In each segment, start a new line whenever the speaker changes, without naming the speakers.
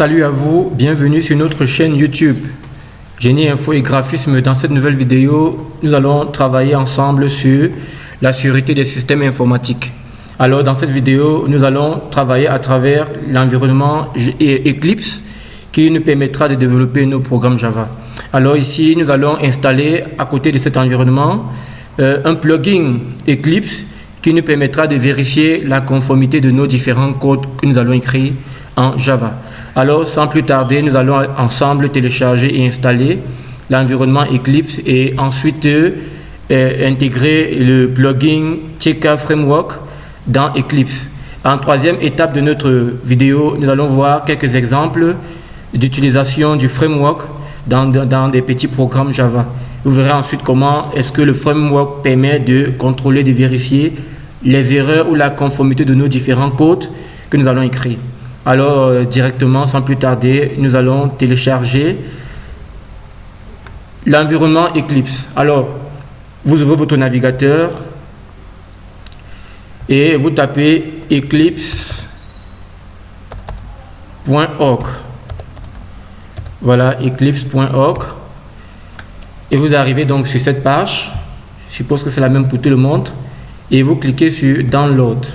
Salut à vous, bienvenue sur notre chaîne YouTube Génie Info et Graphisme. Dans cette nouvelle vidéo, nous allons travailler ensemble sur la sécurité des systèmes informatiques. Alors dans cette vidéo, nous allons travailler à travers l'environnement Eclipse qui nous permettra de développer nos programmes Java. Alors ici, nous allons installer à côté de cet environnement un plugin Eclipse qui nous permettra de vérifier la conformité de nos différents codes que nous allons écrire en Java. Alors, sans plus tarder, nous allons ensemble télécharger et installer l'environnement Eclipse et ensuite intégrer le plugin Checker Framework dans Eclipse. En troisième étape de notre vidéo, nous allons voir quelques exemples d'utilisation du framework dans des petits programmes Java. Vous verrez ensuite comment est-ce que le framework permet de contrôler, de vérifier les erreurs ou la conformité de nos différents codes que nous allons écrire. Alors, directement, sans plus tarder, nous allons télécharger l'environnement Eclipse. Alors, vous ouvrez votre navigateur et vous tapez eclipse.org. Voilà, eclipse.org. Et vous arrivez donc sur cette page. Je suppose que c'est la même pour tout le monde. Et vous cliquez sur Download.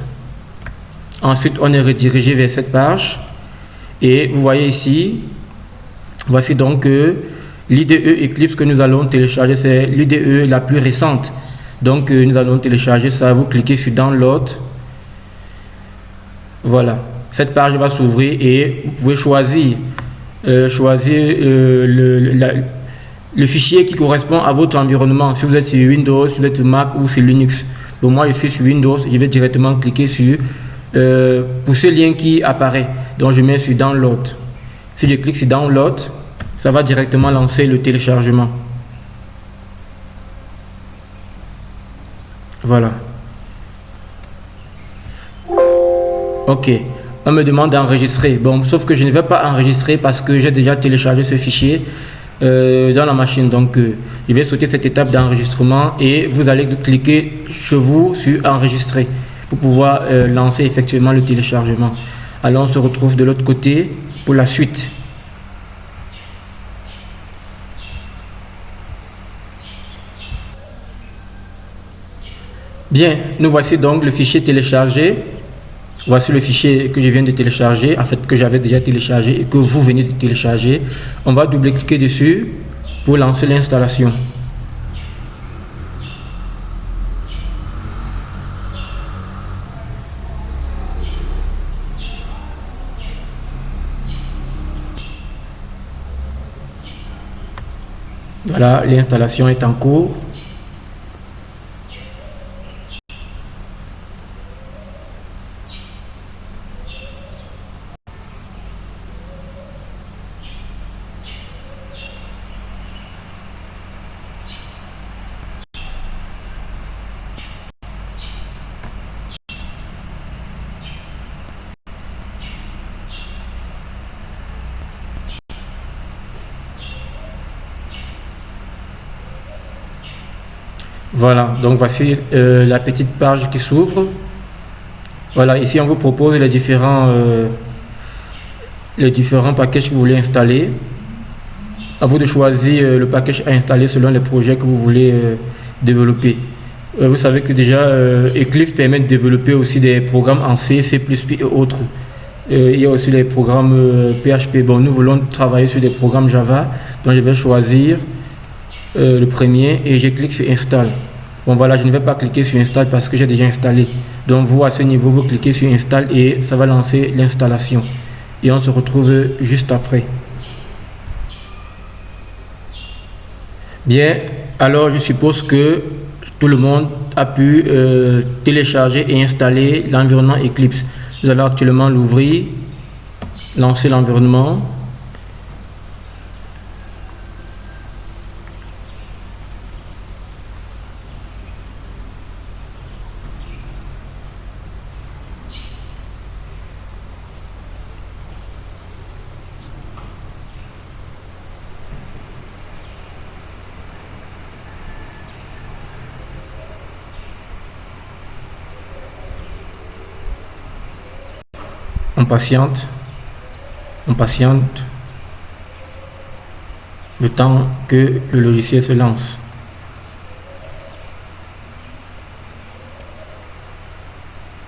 Ensuite, on est redirigé vers cette page. Et vous voyez ici, voici donc l'IDE Eclipse que nous allons télécharger. C'est l'IDE la plus récente. Donc, nous allons télécharger ça. Vous cliquez sur Download. Voilà. Cette page va s'ouvrir et vous pouvez choisir le fichier qui correspond à votre environnement. Si vous êtes sur Windows, si vous êtes sur Mac ou sur Linux. Bon, moi, je suis sur Windows. Je vais directement cliquer sur pour ce lien qui apparaît. Donc, je mets sur Download. Si je clique sur Download, ça va directement lancer le téléchargement. Voilà. Ok. On me demande d'enregistrer. Bon, sauf que je ne vais pas enregistrer parce que j'ai déjà téléchargé ce fichier dans la machine. Donc, je vais sauter cette étape d'enregistrement et vous allez cliquer chez vous sur enregistrer pour pouvoir lancer effectivement le téléchargement. Alors, on se retrouve de l'autre côté pour la suite. Bien, nous voici donc le fichier téléchargé. Voici le fichier que je viens de télécharger, en fait que j'avais déjà téléchargé et que vous venez de télécharger. On va double-cliquer dessus pour lancer l'installation. Voilà, l'installation est en cours. Voilà, donc voici la petite page qui s'ouvre. Voilà, ici on vous propose les différents packages que vous voulez installer. À vous de choisir le package à installer selon les projets que vous voulez développer. Vous savez que déjà Eclipse permet de développer aussi des programmes en C, C++ et autres. Il y a aussi les programmes PHP. Bon, nous voulons travailler sur des programmes Java, donc je vais choisir le premier et je clique sur Install. Bon voilà, je ne vais pas cliquer sur Install parce que j'ai déjà installé. Donc vous à ce niveau, vous cliquez sur Install et ça va lancer l'installation. Et on se retrouve juste après. Bien, alors je suppose que tout le monde a pu télécharger et installer l'environnement Eclipse. Nous allons actuellement l'ouvrir, lancer l'environnement. On patiente. On patiente le temps que le logiciel se lance.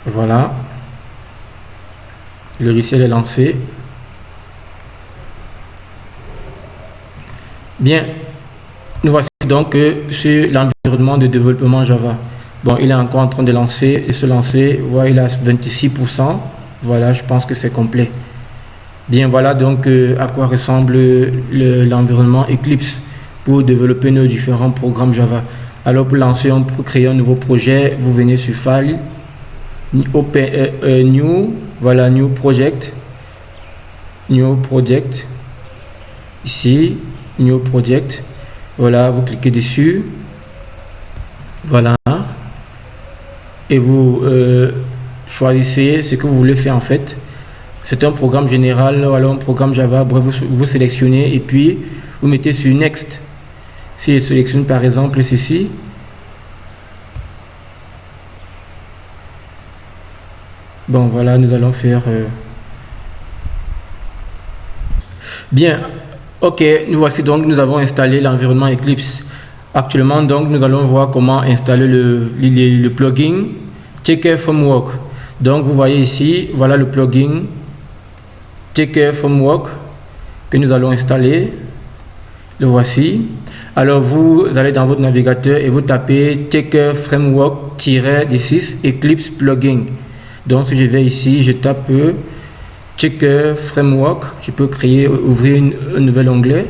Voilà. Le logiciel est lancé. Bien. Nous voici donc sur l'environnement de développement Java. Bon, il est encore en train de lancer et se lancer. Voilà, il a 26%. Voilà, je pense que c'est complet. Bien, voilà donc à quoi ressemble l'environnement Eclipse pour développer nos différents programmes Java. Alors pour lancer, pour créer un nouveau projet, vous venez sur File, New, voilà, New Project, ici, New Project, voilà, vous cliquez dessus, voilà, et vous choisissez ce que vous voulez faire en fait. C'est un programme général, alors un programme Java, bref, vous sélectionnez et puis vous mettez sur Next. Si je sélectionne par exemple ceci, bon voilà, nous allons faire bien, ok, nous voici donc, nous avons installé l'environnement Eclipse. Actuellement donc nous allons voir comment installer le plugin Checker Framework. Donc vous voyez ici, voilà le plugin Checker Framework que nous allons installer. Le voici. Alors vous allez dans votre navigateur et vous tapez Checker Framework-D6 Eclipse Plugin. Donc si je vais ici, je tape Checker Framework. Je peux créer, ouvrir un nouvel onglet.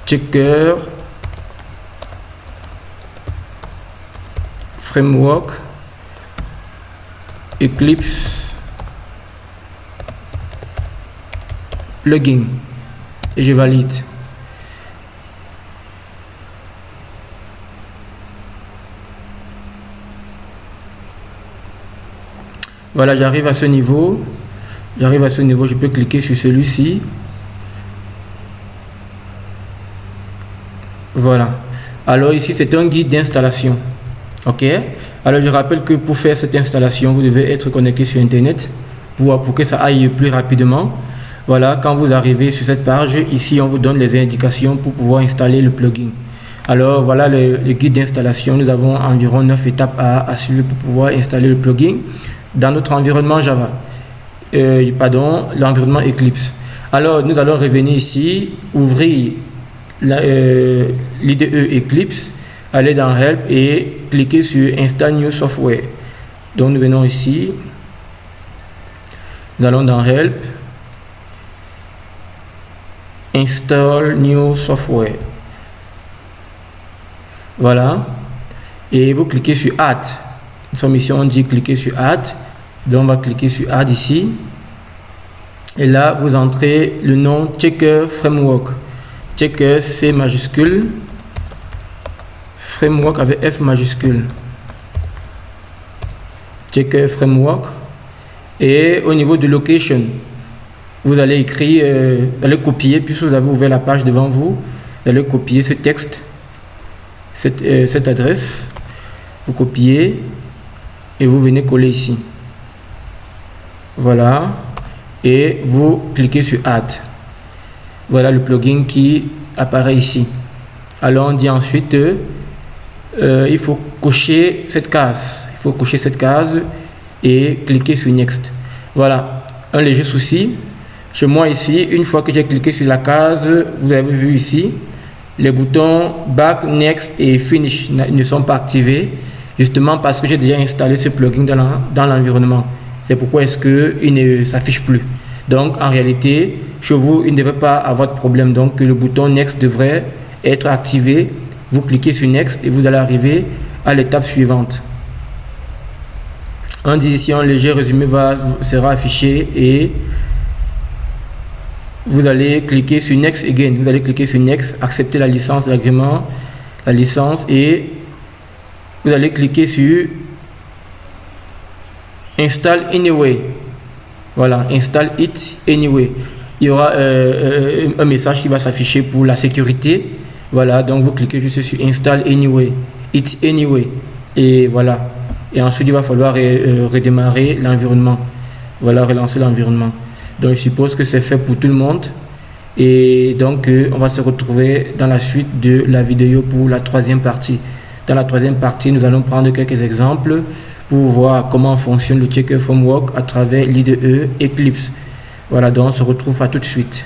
Checker Framework Eclipse Plugin et je valide. Voilà, j'arrive à ce niveau. Je peux cliquer sur celui-ci. Voilà. Alors ici, c'est un guide d'installation. Ok. Alors je rappelle que pour faire cette installation, vous devez être connecté sur Internet pour que ça aille plus rapidement. Voilà, quand vous arrivez sur cette page, ici on vous donne les indications pour pouvoir installer le plugin. Alors voilà le guide d'installation. Nous avons environ 9 étapes à suivre pour pouvoir installer le plugin dans notre environnement Java. L'environnement Eclipse. Alors nous allons revenir ici, ouvrir l'IDE Eclipse, aller dans Help et cliquer sur Install New Software. Donc nous venons ici, nous allons dans Help, Install New Software. Voilà. Et vous cliquez sur Add. Nous sommes ici, on dit cliquer sur Add. Donc on va cliquer sur Add ici. Et là, vous entrez le nom Checker Framework. Checker C majuscule. Framework avec F majuscule. Checker Framework. Et au niveau de Location, vous allez écrire, vous allez copier, puisque vous avez ouvert la page devant vous, vous allez copier ce texte, cette adresse, vous copiez et vous venez coller ici. Voilà, et vous cliquez sur Add. Voilà le plugin qui apparaît ici. Alors on dit ensuite, il faut cocher cette case. Il faut cocher cette case et cliquer sur Next. Voilà, un léger souci. Chez moi ici, une fois que j'ai cliqué sur la case, vous avez vu ici, les boutons Back, Next et Finish ne sont pas activés, justement parce que j'ai déjà installé ce plugin dans l'environnement. C'est pourquoi est-ce qu'il ne s'affiche plus. Donc en réalité, chez vous, il ne devrait pas avoir de problème. Donc le bouton Next devrait être activé. Vous cliquez sur Next et vous allez arriver à l'étape suivante. On dit ici un léger résumé sera affiché et vous allez cliquer sur Next again. Vous allez cliquer sur Next, accepter la licence, l'agrément, la licence et vous allez cliquer sur Install Anyway. Voilà, Install it anyway. Il y aura un message qui va s'afficher pour la sécurité. Voilà, donc vous cliquez juste sur Install Anyway, it anyway. Et voilà. Et ensuite, il va falloir redémarrer l'environnement. Voilà, relancer l'environnement. Donc, je suppose que c'est fait pour tout le monde. Et donc, on va se retrouver dans la suite de la vidéo pour la troisième partie. Dans la troisième partie, nous allons prendre quelques exemples pour voir comment fonctionne le Checker Framework à travers l'IDE Eclipse. Voilà, donc on se retrouve à tout de suite.